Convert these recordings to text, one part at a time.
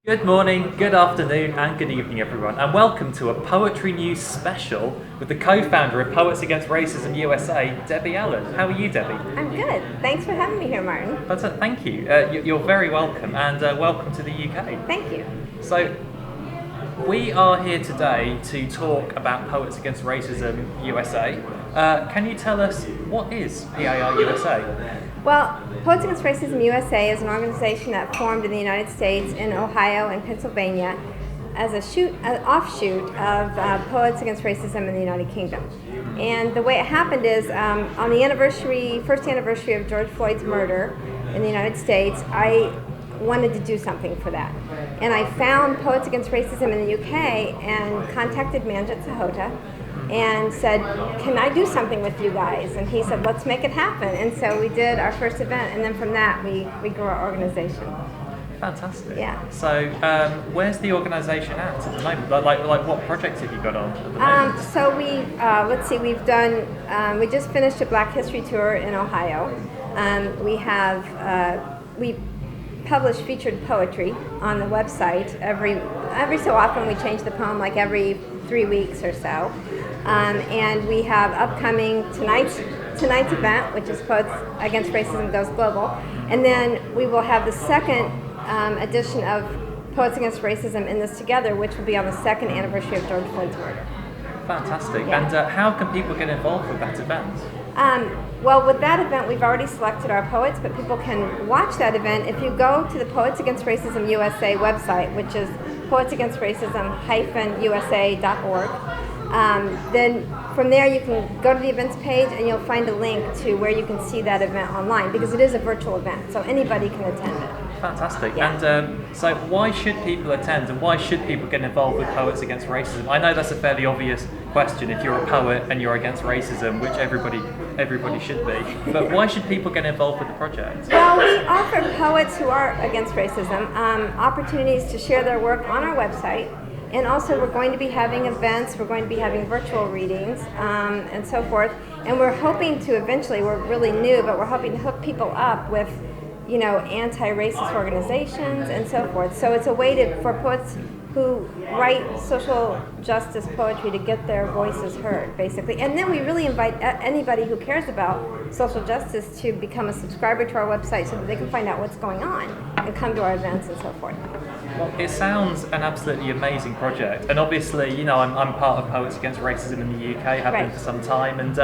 Good morning, good afternoon and good evening everyone, and welcome to a Poetry News special with the co-founder of Poets Against Racism USA, Debbie Allen. How are you, Debbie? I'm good. Thanks for having me here, Martin. Thank you. You're very welcome, and welcome to the UK. Thank you. So, we are here today to talk about Poets Against Racism USA. Can you tell us what is PAR USA? Well, Poets Against Racism USA is an organization that formed in the United States in Ohio and Pennsylvania as an offshoot of Poets Against Racism in the United Kingdom. And the way it happened is on the first anniversary of George Floyd's murder in the United States, I wanted to do something for that. And I found Poets Against Racism in the UK and contacted Manjit Sahota and said, can I do something with you guys? And he said, let's make it happen. And so we did our first event, and then from that we grew our organization. Fantastic. Yeah. So where's the organisation at the moment? Like what projects have you got on at the moment? So we just finished a Black History Tour in Ohio. We publish featured poetry on the website. Every so often we change the poem, like every 3 weeks or so. And we have upcoming tonight's event, which is Poets Against Racism Goes Global. And then we will have the second edition of Poets Against Racism in This Together, which will be on the second anniversary of George Floyd's murder. Fantastic. Yeah. And how can people get involved with that event? Well, with that event, we've already selected our poets, but people can watch that event if you go to the Poets Against Racism USA website, which is poetsagainstracism-usa.org. Then from there you can go to the events page and you'll find a link to where you can see that event online, because it is a virtual event, so anybody can attend it. Fantastic. Yeah. And so why should people attend, and why should people get involved with Poets Against Racism? I know that's a fairly obvious question if you're a poet and you're against racism, which everybody should be, but why should people get involved with the project? Well, we offer poets who are against racism opportunities to share their work on our website. And also we're going to be having events, we're going to be having virtual readings and so forth. And we're hoping to eventually, we're really new, but we're hoping to hook people up with, anti-racist organizations and so forth. So it's a way for poets who write social justice poetry to get their voices heard, basically. And then we really invite anybody who cares about social justice to become a subscriber to our website so that they can find out what's going on and come to our events and so forth. Well, it sounds an absolutely amazing project, and obviously, I'm part of Poets Against Racism in the UK, have been for some time, and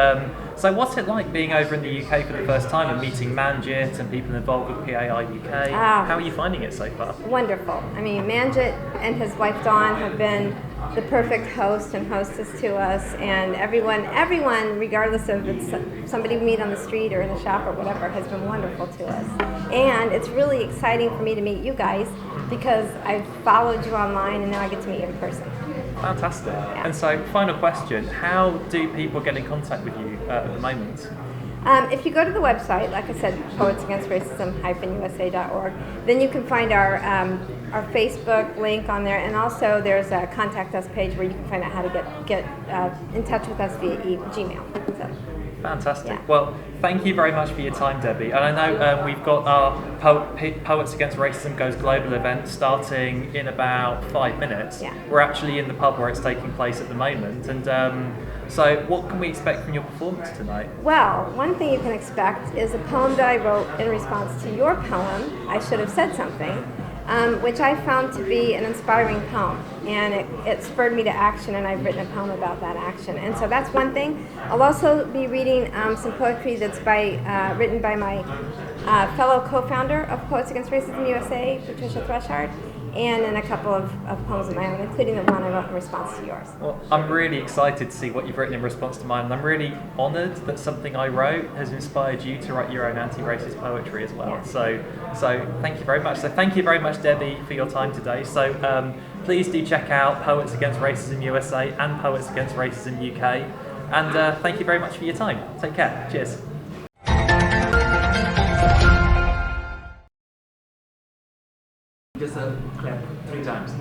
so what's it like being over in the UK for the first time and meeting Manjit and people involved with PAR UK? How are you finding it so far? Wonderful. I mean, Manjit and his wife Dawn have been the perfect host and hostess to us, and everyone, regardless of if it's somebody we meet on the street or in a shop or whatever, has been wonderful to us. And it's really exciting for me to meet you guys, because I've followed you online and now I get to meet you in person. Fantastic. Yeah. And so, final question, how do people get in contact with you at the moment? If you go to the website, like I said, poetsagainstracism-usa.org, then you can find our Facebook link on there, and also there's a contact us page where you can find out how to get in touch with us via Gmail. So. Fantastic. Yeah. Well, thank you very much for your time, Debbie. And I know we've got our Poets Against Racism Goes Global event starting in about 5 minutes. Yeah. We're actually in the pub where it's taking place at the moment. And so what can we expect from your performance tonight? Well, one thing you can expect is a poem that I wrote in response to your poem, I Should Have Said Something, which I found to be an inspiring poem, and it spurred me to action, and I've written a poem about that action. And so that's one thing. I'll also be reading some poetry that's written by my fellow co-founder of Poets Against Racism USA, Patricia Threshold, and then a couple of poems of my own, including the one I wrote in response to yours. Well, I'm really excited to see what you've written in response to mine, and I'm really honoured that something I wrote has inspired you to write your own anti-racist poetry as well. Yeah. So thank you very much. So thank you very much, Debbie, for your time today. So please do check out Poets Against Racism USA and Poets Against Racism UK, and thank you very much for your time. Take care. Cheers. Just clap 3 times.